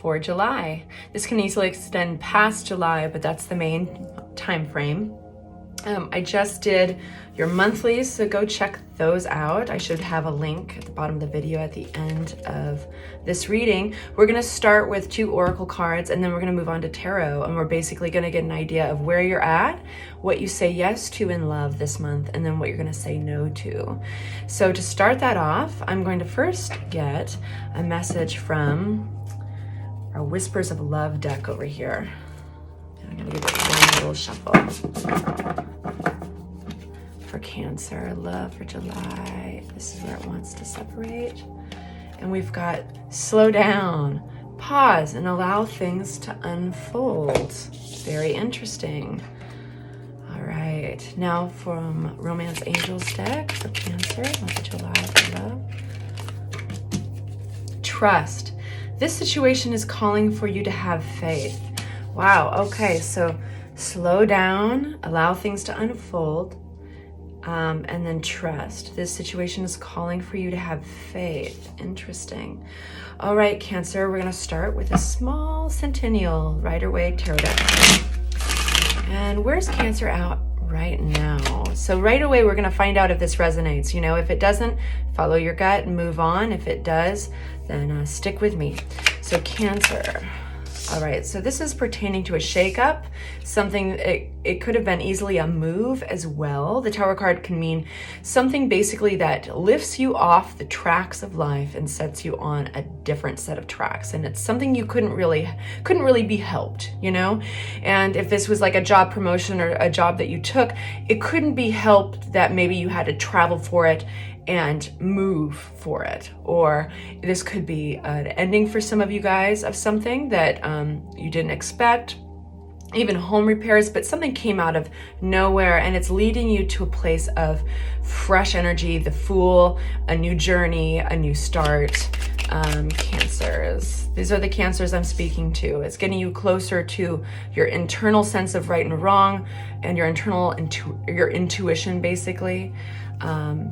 for July. This can easily extend past July, but that's the main time frame. I just did your monthlies, so go check those out. I should have a link at the bottom of the video at the end of this reading. We're gonna start with 2 oracle cards, and then we're gonna move on to tarot, and we're basically gonna get an idea of where you're at, what you say yes to in love this month, and then what you're gonna say no to. So to start that off, I'm going to first get a message from our Whispers of Love deck over here. I'm gonna give it one little shuffle. For Cancer, love for July. This is where it wants to separate. And we've got slow down, pause, and allow things to unfold. Very interesting. All right, now from Romance Angels deck for Cancer, love for July for love. Trust. This situation is calling for you to have faith. Wow, okay, so slow down, allow things to unfold, and then trust. This situation is calling for you to have faith. Interesting. All right, Cancer, we're gonna start with a small Centennial Rider-Waite Tarot deck. And where's Cancer out right now? So right away, we're gonna find out if this resonates. You know, if it doesn't, follow your gut and move on. If it does, then stick with me. So Cancer. All right, so this is pertaining to a shakeup, something, it could have been easily a move as well. The Tower card can mean something basically that lifts you off the tracks of life and sets you on a different set of tracks. And it's something you couldn't really be helped, you know? And if this was like a job promotion or a job that you took, it couldn't be helped that maybe you had to travel for it and move for it. Or this could be an ending for some of you guys of something that you didn't expect, even home repairs, but something came out of nowhere and it's leading you to a place of fresh energy, the Fool, a new journey, a new start. Cancers. These are the Cancers I'm speaking to. It's getting you closer to your internal sense of right and wrong and your internal your intuition, basically.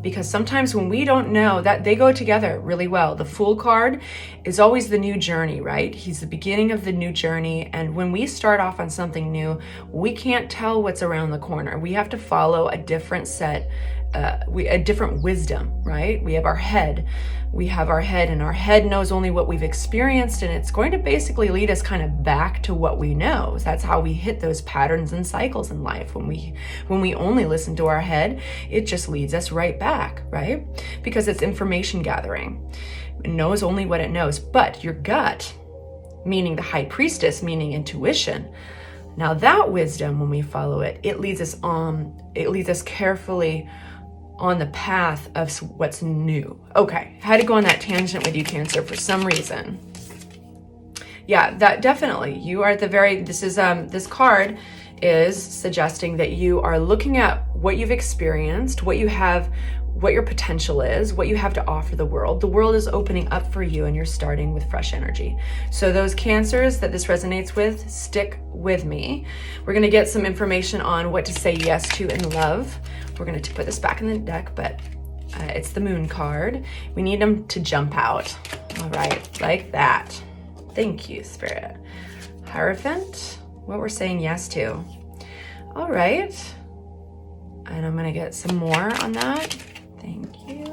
Because sometimes when we don't know, that they go together really well. The Fool card is always the new journey, right? He's the beginning of the new journey. And when we start off on something new, we can't tell what's around the corner. We have to follow a different set, a different wisdom, right? We have our head. And our head knows only what we've experienced, and it's going to basically lead us kind of back to what we know. That's how we hit those patterns and cycles in life. When we only listen to our head, it just leads us right back, right? Because it's information gathering. It knows only what it knows. But your gut, meaning the High Priestess, meaning intuition, now that wisdom, when we follow it, it leads us carefully on the path of what's new. Okay, I had to go on that tangent with you, Cancer, for some reason. Yeah, that definitely, you are at the very, this card is suggesting that you are looking at what you've experienced, what you have, what your potential is, what you have to offer the world. The world is opening up for you and you're starting with fresh energy. So those Cancers that this resonates with, stick with me. We're gonna get some information on what to say yes to in love. We're gonna put this back in the deck, but it's the Moon card. We need them to jump out. All right, like that. Thank you, Spirit. Hierophant, what we're saying yes to. All right, and I'm gonna get some more on that. Thank you.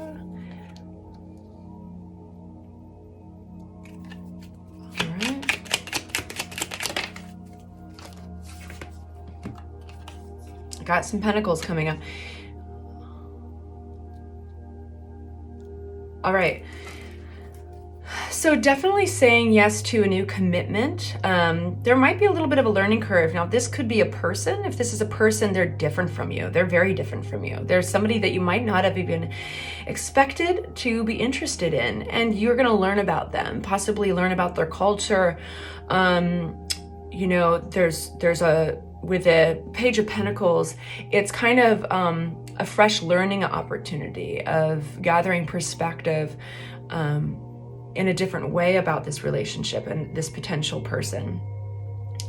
All right. I got some Pentacles coming up. All right. So definitely saying yes to a new commitment. There might be a little bit of a learning curve. Now, this could be a person. If this is a person, they're different from you. They're very different from you. There's somebody that you might not have even expected to be interested in, and you're going to learn about them, possibly learn about their culture. You know, there's with a Page of Pentacles, it's kind of a fresh learning opportunity of gathering perspective in a different way about this relationship and this potential person.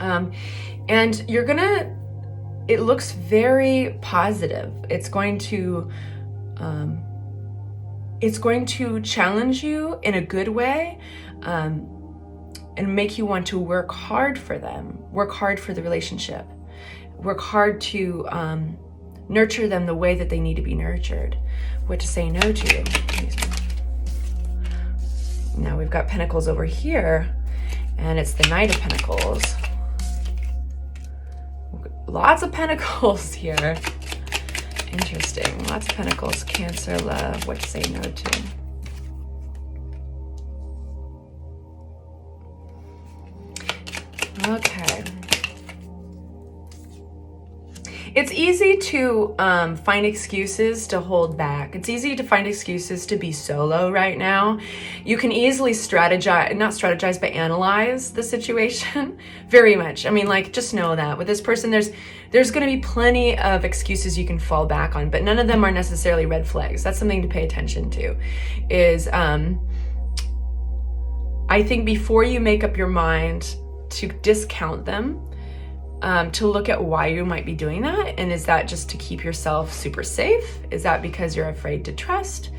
And you're gonna, it looks very positive. It's going to challenge you in a good way. and make you want to work hard for them, work hard for the relationship, work hard to nurture them the way that they need to be nurtured. What to say no to. Now we've got Pentacles over here, and it's the Knight of Pentacles. Lots of Pentacles here. Interesting. Lots of Pentacles. Cancer, love. What to say no to. Okay. It's easy to find excuses to hold back. It's easy to find excuses to be solo right now. You can easily strategize, not strategize, but analyze the situation very much. I mean, like, just know that with this person, there's going to be plenty of excuses you can fall back on, but none of them are necessarily red flags. That's something to pay attention to. Is I think before you make up your mind to discount them, to look at why you might be doing that. And is that just to keep yourself super safe? Is that because you're afraid to trust?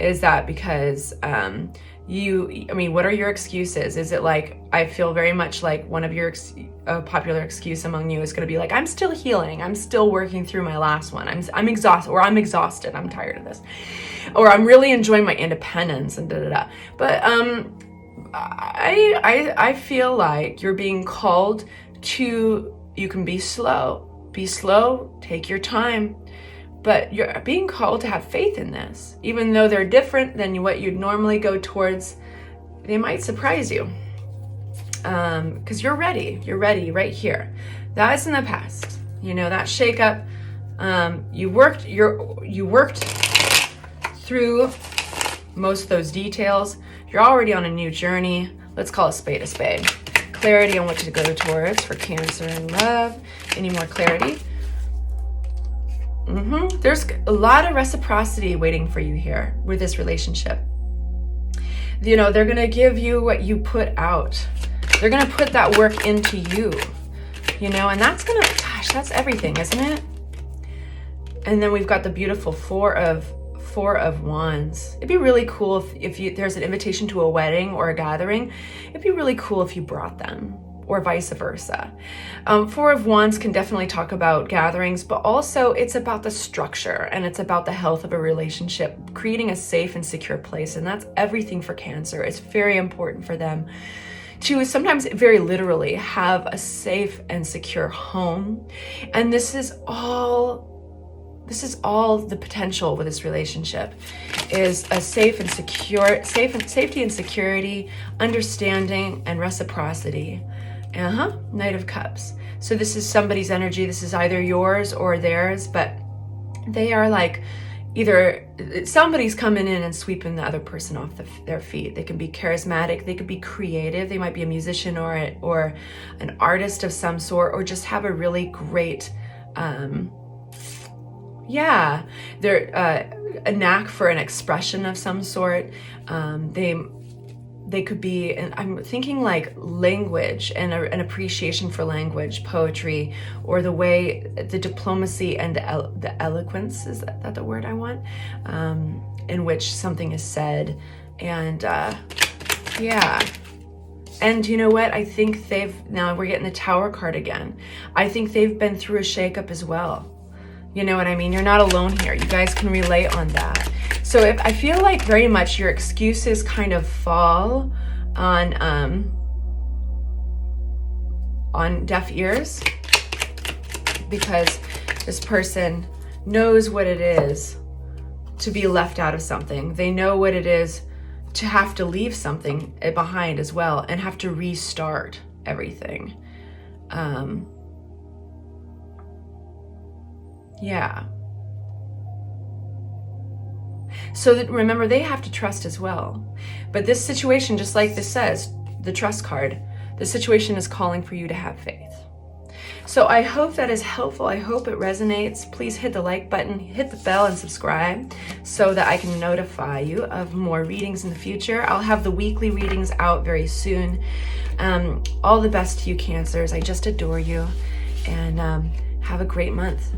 Is that because what are your excuses? Is it like, I feel very much like one of your popular excuse among you is going to be like, I'm still healing. I'm still working through my last one. I'm exhausted, or I'm exhausted. I'm tired of this, or I'm really enjoying my independence and But I feel like you're being called to. You can be slow, take your time, but you're being called to have faith in this. Even though they're different than what you'd normally go towards, they might surprise you. Because you're ready right here. That is in the past. You know, that shakeup, you worked through most of those details. You're already on a new journey. Let's call a spade a spade. Clarity on what to go towards for Cancer and love. Any more clarity? There's a lot of reciprocity waiting for you here with this relationship. You know, they're going to give you what you put out. They're going to put that work into you, you know, and that's going to, gosh, that's everything, isn't it? And then we've got the beautiful Four of Wands. It'd be really cool if there's an invitation to a wedding or a gathering. It'd be really cool if you brought them, or vice versa. Four of Wands can definitely talk about gatherings, but also it's about the structure and it's about the health of a relationship, creating a safe and secure place. And that's everything for Cancer. It's very important for them to sometimes very literally have a safe and secure home. And this is all the potential with this relationship, is a safety and security, understanding and reciprocity. Knight of Cups. So this is somebody's energy. This is either yours or theirs, but they are like, either somebody's coming in and sweeping the other person off their feet. They can be charismatic, they could be creative, they might be a musician or an artist of some sort, or just have a really great they're a knack for an expression of some sort. They could be, and I'm thinking like language and an appreciation for language, poetry, or the way, the diplomacy and the eloquence, is that the word I want? In which something is said. And and you know what? I think now we're getting the Tower card again. I think they've been through a shakeup as well. You know what I mean? You're not alone here. You guys can relate on that. So I feel like very much your excuses kind of fall on deaf ears, because this person knows what it is to be left out of something. They know what it is to have to leave something behind as well and have to restart everything. So that, remember, they have to trust as well. But this situation, just like this says, the trust card, the situation is calling for you to have faith. So I hope that is helpful. I hope it resonates. Please hit the like button, hit the bell, and subscribe so that I can notify you of more readings in the future. I'll have the weekly readings out very soon. All the best to you, Cancers. I just adore you. And have a great month.